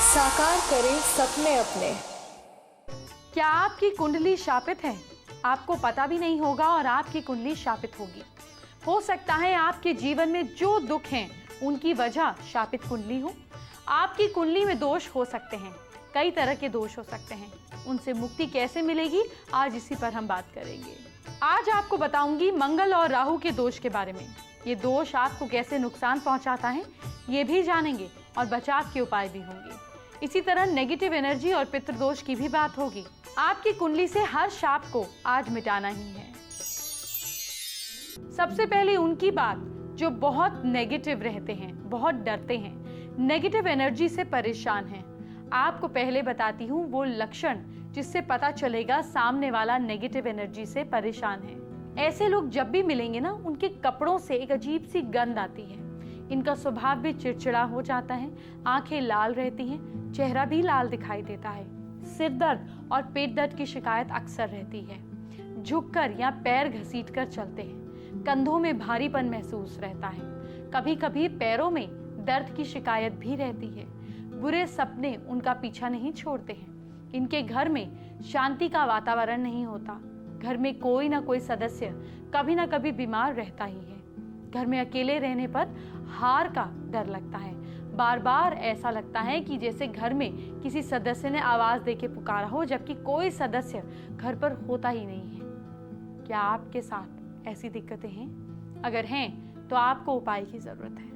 साकार करें सपने अपने। क्या आपकी कुंडली शापित है? आपको पता भी नहीं होगा और आपकी कुंडली शापित होगी। हो सकता है आपके जीवन में जो दुख हैं उनकी वजह शापित कुंडली हो। आपकी कुंडली में दोष हो सकते हैं, कई तरह के दोष हो सकते हैं। उनसे मुक्ति कैसे मिलेगी, आज इसी पर हम बात करेंगे। आज आपको बताऊंगी मंगल और राहु के दोष के बारे में। ये दोष आपको कैसे नुकसान पहुंचाता है ये भी जानेंगे और बचाव के उपाय भी होंगे। इसी तरह नेगेटिव एनर्जी और पितृदोष की भी बात होगी। आपकी कुंडली से हर शाप को आज मिटाना ही है। सबसे पहले उनकी बात जो बहुत नेगेटिव रहते हैं, बहुत डरते हैं, नेगेटिव एनर्जी से परेशान हैं। आपको पहले बताती हूँ वो लक्षण जिससे पता चलेगा सामने वाला नेगेटिव एनर्जी से परेशान है। ऐसे लोग जब भी मिलेंगे ना, उनके कपड़ों से एक अजीब सी गंध आती है। इनका स्वभाव भी चिड़चिड़ा हो जाता है, आंखें लाल रहती हैं, चेहरा भी लाल दिखाई देता है। सिर दर्द और पेट दर्द की शिकायत अक्सर रहती है। झुककर या पैर घसीटकर चलते हैं। कंधों में भारीपन महसूस रहता है। कभी कभी पैरों में दर्द की शिकायत भी रहती है। बुरे सपने उनका पीछा नहीं छोड़ते हैं। इनके घर में शांति का वातावरण नहीं होता। घर में कोई ना कोई सदस्य कभी ना कभी बीमार रहता ही है। घर में अकेले रहने पर हार का डर लगता है। बार बार ऐसा लगता है कि जैसे घर में किसी सदस्य ने आवाज देके पुकारा हो, जबकि कोई सदस्य घर पर होता ही नहीं है। क्या आपके साथ ऐसी दिक्कतें हैं? अगर हैं तो आपको उपाय की जरूरत है।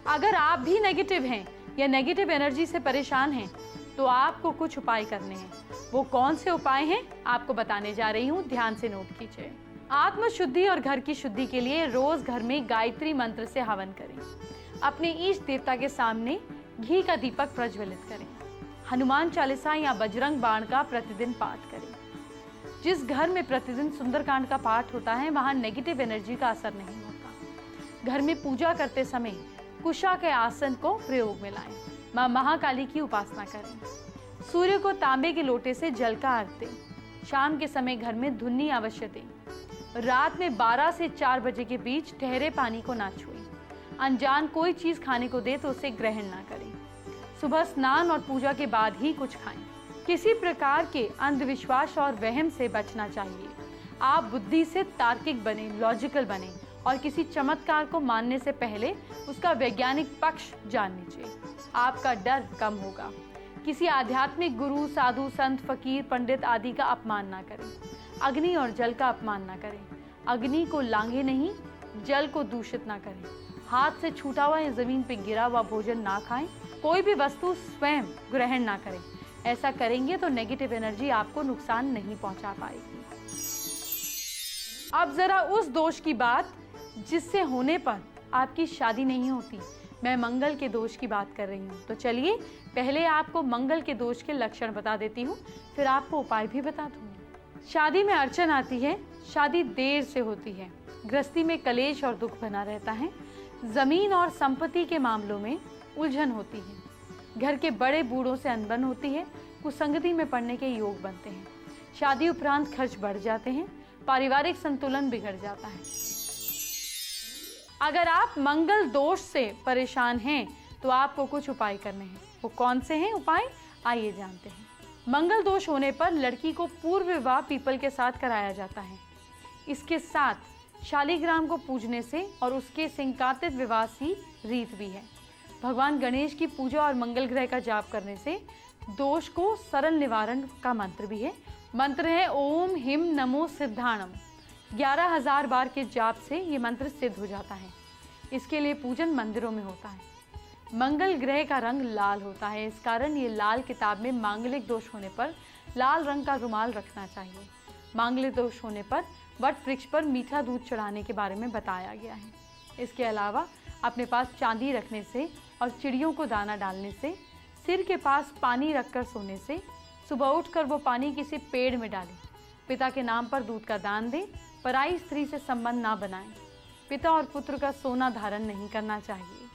अगर आप भी नेगेटिव हैं या नेगेटिव एनर्जी से परेशान हैं तो आपको कुछ उपाय करने हैं। वो कौन से उपाय हैं आपको बताने जा रही हूँ, ध्यान से नोट कीजिए। आत्म शुद्धि और घर की शुद्धि के लिए रोज घर में गायत्री मंत्र से हवन करें। अपने इष्ट देवता के सामने घी का दीपक प्रज्वलित करें। हनुमान चालीसा या बजरंग बाण का प्रतिदिन पाठ करें। जिस घर में प्रतिदिन सुंदरकांड का पाठ होता है वहां नेगेटिव एनर्जी का असर नहीं होता। घर में पूजा करते समय कुशा के आसन को प्रयोग में लाएं। मां महाकाली की उपासना करें। सूर्य को तांबे के लोटे से जल का अर्घ दें। शाम के समय घर में धुन्नी अवश्य दें। रात में 12 से 4 बजे के बीच ठहरे पानी को ना छुएं। अनजान कोई चीज खाने को दे तो उसे ग्रहण ना करें। सुबह स्नान और पूजा के बाद ही कुछ खाएं। किसी प्रकार के अंधविश्वास और वहम से बचना चाहिए। आप बुद्धि से तार्किक बने, लॉजिकल बने और किसी चमत्कार को मानने से पहले उसका वैज्ञानिक पक्ष जान लीजिए। आपका डर कम होगा। किसी आध्यात्मिक गुरु, साधु, संत, फकीर, पंडित आदि का अपमान ना करें। अग्नि और जल का अपमान ना करें। अग्नि को लांघे नहीं, जल को दूषित ना करें। हाथ से छूटा हुआ या जमीन पे गिरा हुआ भोजन ना खाएं। कोई भी वस्तु स्वयं ग्रहण ना करें। ऐसा करेंगे तो नेगेटिव एनर्जी आपको नुकसान नहीं पहुंचा पाएगी। अब जरा उस दोष की बात जिससे होने पर आपकी शादी नहीं होती। मैं मंगल के दोष की बात कर रही हूँ। तो चलिए पहले आपको मंगल के दोष के लक्षण बता देती हूँ, फिर आपको उपाय भी बता दूंगी। शादी में अड़चन आती है। शादी देर से होती है। गृहस्थी में कलेश और दुख बना रहता है। जमीन और संपत्ति के मामलों में उलझन होती है। घर के बड़े बूढ़ों से अनबन होती है। कुसंगति में पड़ने के योग बनते हैं। शादी उपरांत खर्च बढ़ जाते हैं। पारिवारिक संतुलन बिगड़ जाता है। अगर आप मंगल दोष से परेशान हैं तो आपको कुछ उपाय करने हैं। वो कौन से हैं उपाय, आइए जानते हैं। मंगल दोष होने पर लड़की को पूर्व विवाह पीपल के साथ कराया जाता है। इसके साथ शालिग्राम को पूजने से और उसके संकातित विवाह सी रीत भी है। भगवान गणेश की पूजा और मंगल ग्रह का जाप करने से दोष को सरल निवारण का मंत्र भी है। मंत्र है ओम हिम नमो सिद्धाणम। 11,000 बार के जाप से ये मंत्र सिद्ध हो जाता है। इसके लिए पूजन मंदिरों में होता है। मंगल ग्रह का रंग लाल होता है। इस कारण ये लाल किताब में मांगलिक दोष होने पर लाल रंग का रुमाल रखना चाहिए। मांगलिक दोष होने पर वट वृक्ष पर मीठा दूध चढ़ाने के बारे में बताया गया है। इसके अलावा अपने पास चांदी रखने से और चिड़ियों को दाना डालने से, सिर के पास पानी रखकर सोने से, सुबह उठकर वो पानी किसी पेड़ में डालें। पिता के नाम पर दूध का दान दें। पराई स्त्री से संबंध ना बनाएं। पिता और पुत्र का सोना धारण नहीं करना चाहिए।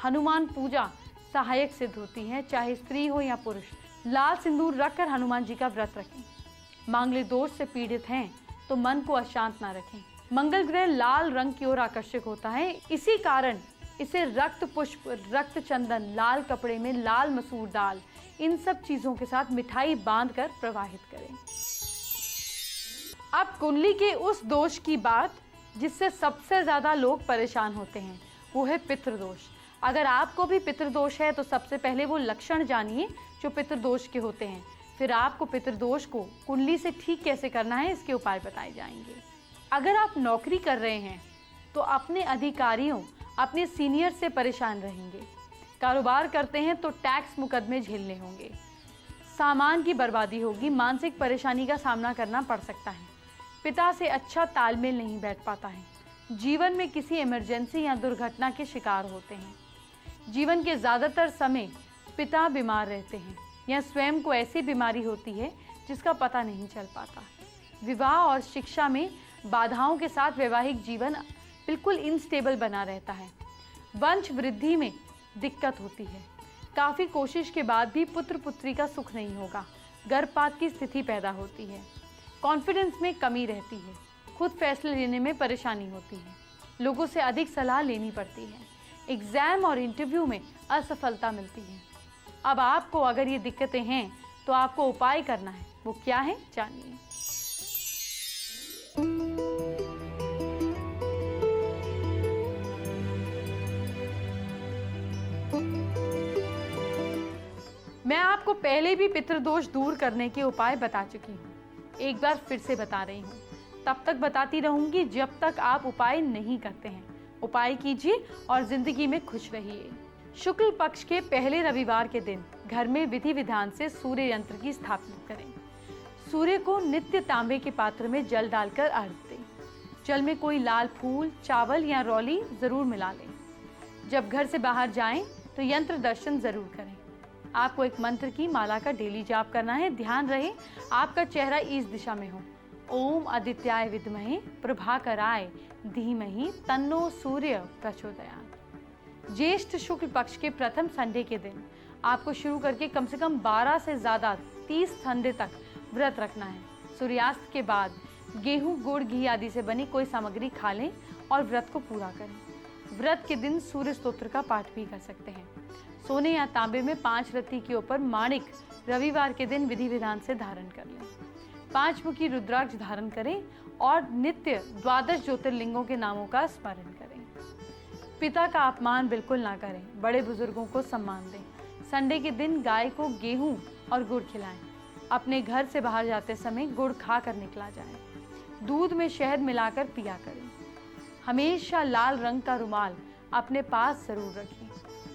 हनुमान पूजा सहायक सिद्ध होती है, चाहे स्त्री हो या पुरुष। लाल सिंदूर रखकर हनुमान जी का व्रत रखें। मांगलिक दोष से पीड़ित हैं तो मन को अशांत ना रखें। मंगल ग्रह लाल रंग की ओर आकर्षक होता है, इसी कारण इसे रक्त पुष्प, रक्त चंदन, लाल कपड़े में लाल मसूर दाल, इन सब चीजों के साथ मिठाई बांधकर प्रवाहित करें। अब कुंडली के उस दोष की बात जिससे सबसे ज्यादा लोग परेशान होते हैं, वो है पितृदोष। अगर आपको भी पितृदोष है तो सबसे पहले वो लक्षण जानिए जो पितृदोष के होते हैं, फिर आपको पितृदोष को कुंडली से ठीक कैसे करना है इसके उपाय बताए जाएंगे। अगर आप नौकरी कर रहे हैं तो अपने अधिकारियों, अपने सीनियर से परेशान रहेंगे। कारोबार करते हैं तो टैक्स मुकदमे झेलने होंगे, सामान की बर्बादी होगी, मानसिक परेशानी का सामना करना पड़ सकता है, पिता से अच्छा तालमेल नहीं बैठ पाता है, जीवन में किसी इमरजेंसी या दुर्घटना के शिकार होते हैं, जीवन के ज़्यादातर समय पिता बीमार रहते हैं या स्वयं को ऐसी बीमारी होती है जिसका पता नहीं चल पाता, विवाह और शिक्षा में बाधाओं के साथ वैवाहिक जीवन बिल्कुल इनस्टेबल बना रहता है, वंश वृद्धि में दिक्कत होती है, काफ़ी कोशिश के बाद भी पुत्र पुत्री का सुख नहीं होगा, गर्भपात की स्थिति पैदा होती है, कॉन्फिडेंस में कमी रहती है, खुद फैसले लेने में परेशानी होती है, लोगों से अधिक सलाह लेनी पड़ती है, एग्जाम और इंटरव्यू में असफलता मिलती है। अब आपको अगर ये दिक्कतें हैं तो आपको उपाय करना है, वो क्या है जानिए। मैं आपको पहले भी पितृदोष दूर करने के उपाय बता चुकी हूँ, एक बार फिर से बता रही हूँ, तब तक बताती रहूंगी जब तक आप उपाय नहीं करते हैं। उपाय कीजिए और जिंदगी में खुश रहिए। शुक्ल पक्ष के पहले रविवार के दिन घर में विधि विधान से सूर्य यंत्र की स्थापना करें। सूर्य को नित्य तांबे के पात्र में जल डालकर अर्घ दें। जल में कोई लाल फूल, चावल या रौली जरूर मिला लें। जब घर से बाहर जाएं तो यंत्र दर्शन जरूर करें। आपको एक मंत्र की माला का डेली जाप करना है। ध्यान रहे आपका चेहरा इस दिशा में हो। ओम आदित्याय विद्महे प्रभाकराय धीमहि तन्नो सूर्य प्रचोदयात्। ज्येष्ठ शुक्ल पक्ष के प्रथम संडे के दिन आपको शुरू करके कम से कम 12 से ज़्यादा 30 संडे तक व्रत रखना है। सूर्यास्त के बाद गेहूं, गुड़, घी आदि से बनी कोई सामग्री खा लें और व्रत को पूरा करें। व्रत के दिन सूर्य स्तोत्र का पाठ भी कर सकते हैं। सोने या तांबे में 5 रत्ती के ऊपर माणिक रविवार के दिन विधि विधान से धारण कर लें। 5 मुखी रुद्राक्ष धारण करें और नित्य 12 ज्योतिर्लिंगों के नामों का स्मरण करें। पिता का अपमान बिल्कुल ना करें, बड़े बुजुर्गों को सम्मान दें। संडे के दिन गाय को गेहूं और गुड़ खिलाएं। अपने घर से बाहर जाते समय गुड़ खा कर निकला जाए। दूध में शहद मिलाकर पिया करें। हमेशा लाल रंग का रुमाल अपने पास जरूर रखें।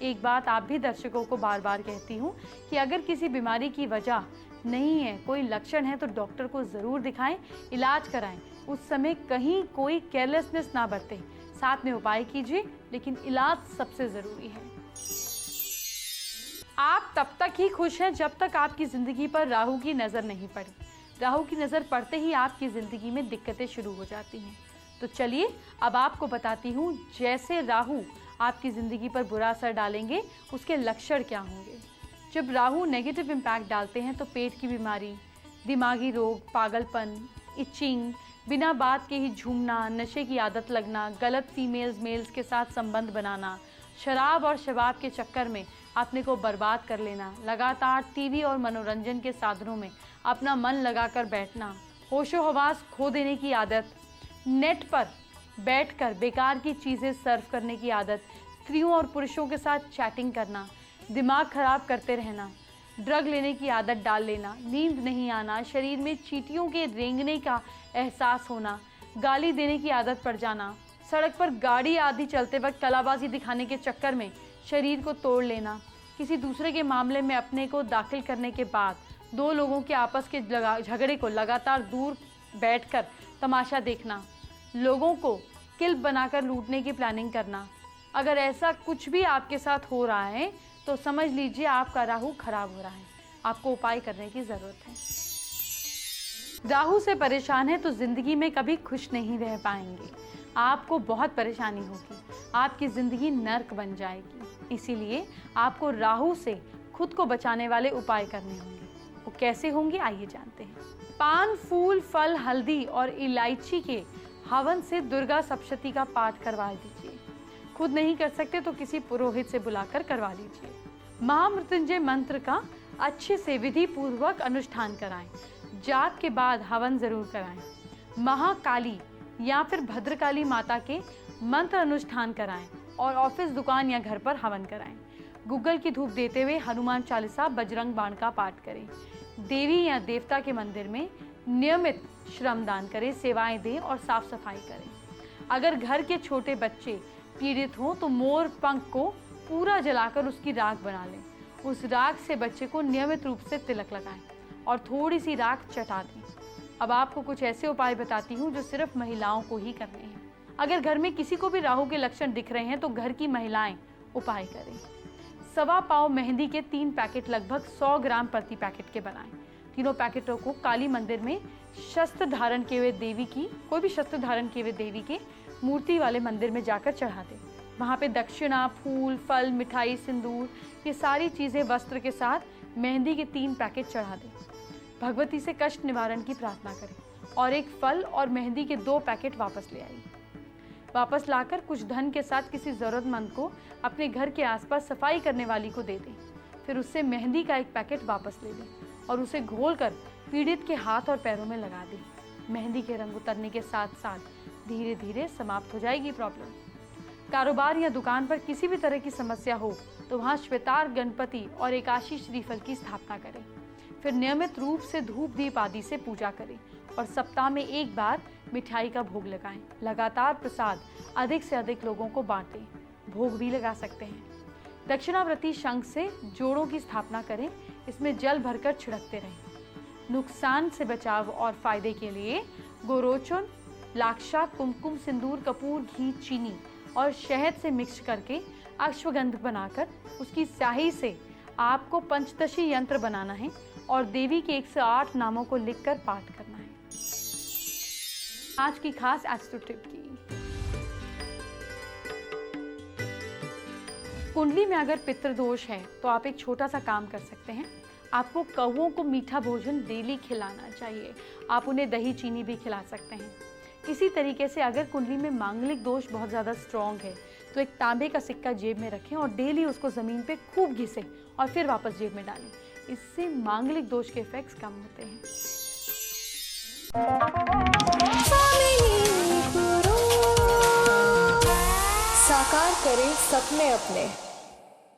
एक बात आप भी दर्शकों को बार बार कहती हूँ कि अगर किसी बीमारी की वजह नहीं है, कोई लक्षण है, तो डॉक्टर को ज़रूर दिखाएं, इलाज कराएं। उस समय कहीं कोई केयरलेसनेस ना बरतें। साथ में उपाय कीजिए, लेकिन इलाज सबसे ज़रूरी है। आप तब तक ही खुश हैं जब तक आपकी ज़िंदगी पर राहु की नज़र नहीं पड़ी। राहु की नज़र पड़ते ही आपकी ज़िंदगी में दिक्कतें शुरू हो जाती हैं। तो चलिए अब आपको बताती हूँ जैसे राहु आपकी ज़िंदगी पर बुरा असर डालेंगे उसके लक्षण क्या होंगे। जब राहु नेगेटिव इम्पैक्ट डालते हैं तो पेट की बीमारी, दिमागी रोग, पागलपन, इचिंग, बिना बात के ही झूमना, नशे की आदत लगना, गलत फीमेल्स मेल्स के साथ संबंध बनाना, शराब और शबाब के चक्कर में अपने को बर्बाद कर लेना, लगातार टीवी और मनोरंजन के साधनों में अपना मन लगाकर बैठना, होशो हवास खो देने की आदत, नेट पर बैठकर बेकार की चीज़ें सर्व करने की आदत, स्त्रियों और पुरुषों के साथ चैटिंग करना, दिमाग खराब करते रहना, ड्रग लेने की आदत डाल लेना, नींद नहीं आना, शरीर में चींटियों के रेंगने का एहसास होना, गाली देने की आदत पड़ जाना, सड़क पर गाड़ी आदि चलते वक्त कलाबाजी दिखाने के चक्कर में शरीर को तोड़ लेना, किसी दूसरे के मामले में अपने को दाखिल करने के बाद 2 लोगों के आपस के झगड़े को लगातार दूर बैठकर तमाशा देखना, लोगों को किल बनाकर लूटने की प्लानिंग करना। अगर ऐसा कुछ भी आपके साथ हो रहा है तो समझ लीजिए आपका राहु खराब हो रहा है। आपको उपाय करने की ज़रूरत है। राहु से परेशान है तो ज़िंदगी में कभी खुश नहीं रह पाएंगे। आपको बहुत परेशानी होगी, आपकी ज़िंदगी नर्क बन जाएगी। इसीलिए आपको राहु से खुद को बचाने वाले उपाय करने होंगे। वो कैसे होंगे आइए जानते हैं। पान, फूल, फल, हल्दी और इलायची के हवन से दुर्गा सप्तशती का पाठ करवा दीजिए। खुद नहीं कर सकते तो किसी पुरोहित से बुलाकर करवा लीजिए। महामृत्युंजय मंत्र का अच्छे से विधि पूर्वक अनुष्ठान कराएं। जाप के बाद हवन जरूर कराएं। महाकाली या फिर भद्रकाली माता के मंत्र अनुष्ठान कराएं और ऑफिस, दुकान या घर पर हवन कराएं। गूगल की धूप देते हुए हनुमान चालीसा, बजरंग बाण का पाठ करें। देवी या देवता के मंदिर में नियमित श्रमदान करें, सेवाएं दें और साफ सफाई करें। अगर घर के छोटे बच्चे पीड़ित हों तो मोर पंख को पूरा जलाकर उसकी राख बना लें। उस राख से बच्चे को नियमित रूप से तिलक लगाएं और थोड़ी सी राख चटा दें। अब आपको कुछ ऐसे उपाय बताती हूँ जो सिर्फ महिलाओं को ही करने हैं। अगर घर में किसी को भी राहु के लक्षण दिख रहे हैं तो घर की महिलाएं उपाय करें। 1.25 पाव मेहंदी के 3 पैकेट लगभग 100 ग्राम प्रति पैकेट के बनाएं। तीनों पैकेटों को काली मंदिर में शस्त्र धारण किए हुए देवी की, कोई भी शस्त्र धारण किए हुए देवी के मूर्ति वाले मंदिर में जाकर चढ़ा दें। वहाँ पे दक्षिणा, फूल, फल, मिठाई, सिंदूर, ये सारी चीज़ें वस्त्र के साथ मेहंदी के 3 पैकेट चढ़ा दें। भगवती से कष्ट निवारण की प्रार्थना करें और एक फल और मेहंदी के 2 पैकेट वापस ले आइए। वापस लाकर कुछ धन के साथ किसी ज़रूरतमंद को अपने घर के आसपास सफाई करने वाली को दे दें। फिर उससे मेहंदी का 1 पैकेट वापस ले लें और उसे घोलकर पीड़ित के हाथ और पैरों में लगा दें। मेहंदी के रंग उतरने के साथ साथ धीरे धीरे समाप्त हो जाएगी प्रॉब्लम। कारोबार या दुकान पर किसी भी तरह की समस्या हो तो वहाँ श्वेतार गणपति और एकाशी श्रीफल की स्थापना करें। फिर नियमित रूप से धूप दीप आदि से पूजा करें और सप्ताह में 1 बार मिठाई का भोग लगाएं। लगातार प्रसाद अधिक से अधिक लोगों को बांटें। भोग भी लगा सकते हैं। दक्षिणावर्ती शंख से जोड़ों की स्थापना करें। इसमें जल भरकर छिड़कते रहें। नुकसान से बचाव और फायदे के लिए गोरोचन, लाक्षा, कुमकुम, सिंदूर, कपूर, घी, चीनी और शहद से मिक्स करके अश्वगंध बनाकर उसकी स्याही से आपको पंचदशी यंत्र बनाना है और देवी के 108 नामों को लिखकर पाठ करना है। आज की खास एस्ट्रो टिप की कुंडली में अगर पितृदोष है तो आप एक छोटा सा काम कर सकते हैं। आपको कौवों को मीठा भोजन डेली खिलाना चाहिए। आप उन्हें दही चीनी भी खिला सकते हैं। इसी तरीके से अगर कुंडली में मांगलिक दोष बहुत ज़्यादा स्ट्रॉन्ग है तो एक तांबे का सिक्का जेब में रखें और डेली उसको ज़मीन पे खूब घिसें और फिर वापस जेब में डालें। इससे मांगलिक दोष के इफेक्ट्स कम होते हैं। साकार करें सपने अपने।